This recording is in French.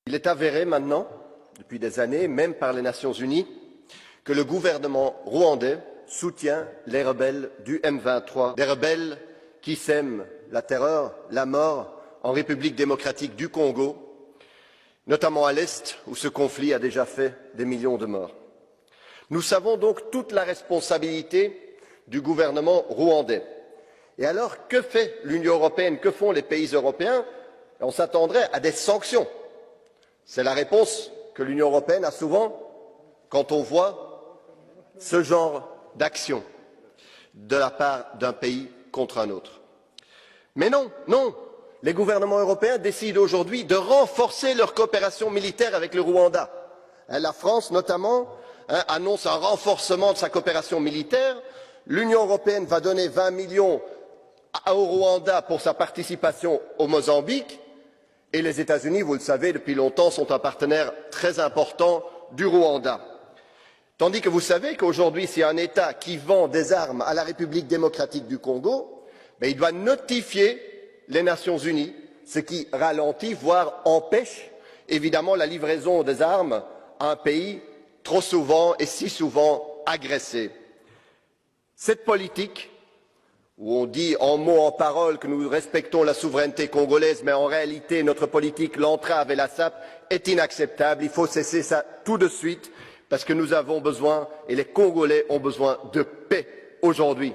Il est avéré maintenant, depuis des années, même par les Nations Unies, que le gouvernement rwandais soutient les rebelles du M23, des rebelles qui sèment la terreur, la mort en République démocratique du Congo, notamment à l'Est, où ce conflit a déjà fait des millions de morts. Nous savons donc toute la responsabilité du gouvernement rwandais. Et alors, que fait l'Union européenne, que font les pays européens? On s'attendrait à des sanctions. C'est la réponse que l'Union européenne a souvent quand on voit ce genre d'action de la part d'un pays contre un autre. Mais non, non, les gouvernements européens décident aujourd'hui de renforcer leur coopération militaire avec le Rwanda. La France, notamment, annonce un renforcement de sa coopération militaire. L'Union européenne va donner 20 millions au Rwanda pour sa participation au Mozambique. Et les États-Unis, vous le savez, depuis longtemps, sont un partenaire très important du Rwanda. Tandis que vous savez qu'aujourd'hui, s'il y a un État qui vend des armes à la République démocratique du Congo, il doit notifier les Nations Unies, ce qui ralentit, voire empêche, évidemment, la livraison des armes à un pays trop souvent et si souvent agressé. Cette politique, où on dit en mots, en paroles que nous respectons la souveraineté congolaise, mais en réalité notre politique l'entrave et la sape, est inacceptable. Il faut cesser ça tout de suite, parce que nous avons besoin, et les Congolais ont besoin de paix aujourd'hui.